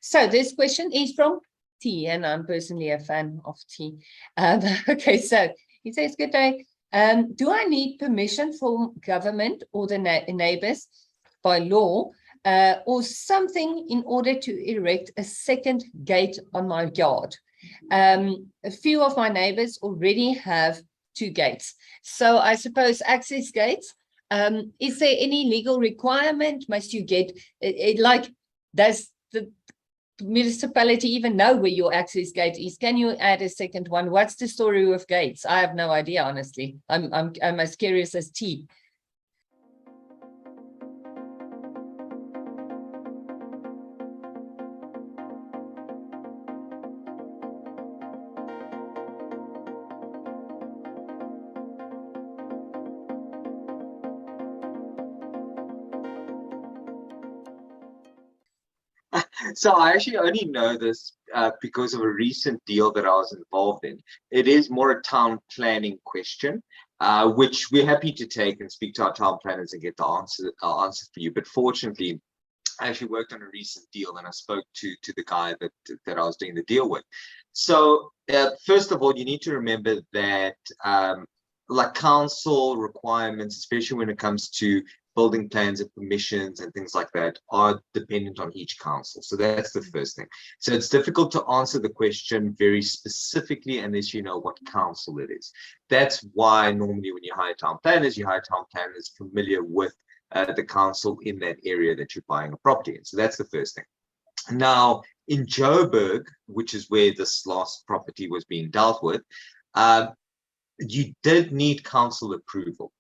So this question is from T, and I'm personally a fan of T. Okay, so he says, good day. Do I need permission from government or the neighbors by law or something in order to erect a second gate on my yard? A few of my neighbors already have 2 gates. So I suppose access gates. Is there any legal requirement? Must you get like, does the municipality even know where your access gate is? Can you add a second one? What's the story with gates? I have no idea, honestly. I'm as curious as T. So I actually only know this because of a recent deal that I was involved in. It is more a town planning question, which we're happy to take and speak to our town planners and get the answer for you. But fortunately, I actually worked on a recent deal and I spoke to the guy that I was doing the deal with. So first of all, you need to remember that like council requirements, especially when it comes to building plans and permissions and things like that, are dependent on each council. So that's the first thing. So it's difficult to answer the question very specifically unless you know what council it is. That's why normally when you hire town planners familiar with the council in that area that you're buying a property in. So that's the first thing. Now, in Joburg, which is where this last property was being dealt with, you did need council approval.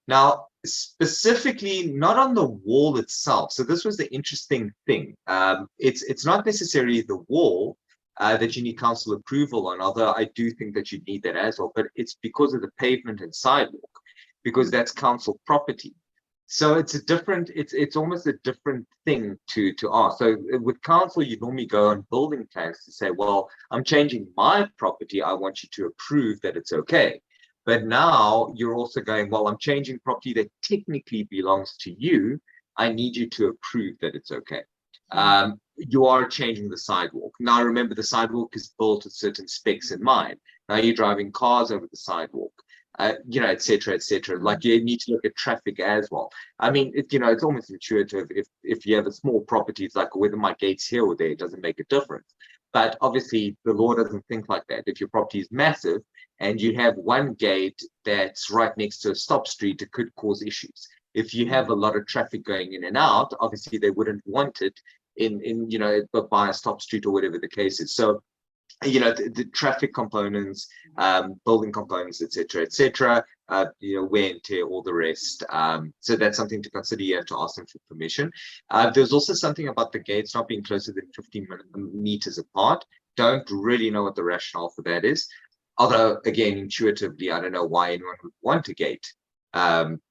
Now, specifically, not on the wall itself. So this was the interesting thing. It's not necessarily the wall that you need council approval on, although I do think that you need that as well, but it's because of the pavement and sidewalk, because that's council property. So it's a different, it's almost a different thing to ask. So with council, you normally go on building plans to say, well, I'm changing my property. I want you to approve that it's okay. But now you're also going, well, I'm changing property that technically belongs to you. I need you to approve that it's okay. You are changing the sidewalk. Now, remember, the sidewalk is built with certain specs in mind. Now you're driving cars over the sidewalk, you know, et cetera, et cetera. Like you need to look at traffic as well. I mean, you know, it's almost intuitive. If you have a small property, it's like whether my gate's here or there, it doesn't make a difference. But obviously, the law doesn't think like that. If your property is massive, and you have one gate that's right next to a stop street, it could cause issues. If you have a lot of traffic going in and out, obviously they wouldn't want it in you know, by a stop street or whatever the case is. So, you know, the traffic components, building components, et cetera, you know, wear and tear, all the rest. So that's something to consider. You have to ask them for permission. There's also something about the gates not being closer than 15 meters apart. Don't really know what the rationale for that is. Although, again, intuitively, I don't know why anyone would want a gate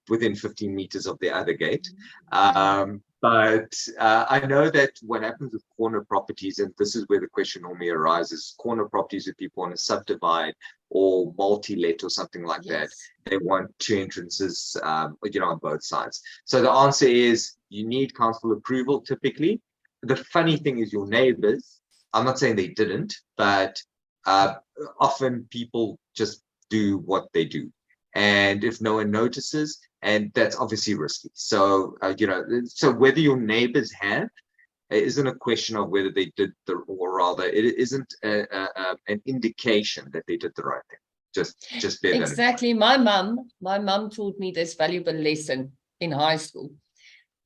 within 15 meters of the other gate. But I know that what happens with corner properties, and this is where the question normally arises, corner properties that people want to subdivide or multi-let or something like that. They want 2 entrances, you know, on both sides. So the answer is you need council approval typically. The funny thing is your neighbors, I'm not saying they didn't, but often people just do what they do, and if no one notices, and that's obviously risky. So you know, so whether your neighbors have, it isn't a question of whether they did or rather it isn't an indication that they did the right thing. Just bear that exactly. My mum taught me this valuable lesson in high school.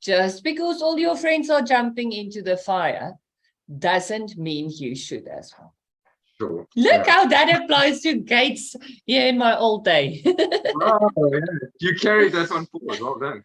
Just because all your friends are jumping into the fire doesn't mean you should as well. Sure. Look how that applies to gates here in my old day. Oh, yeah. You carried that one forward. Well done.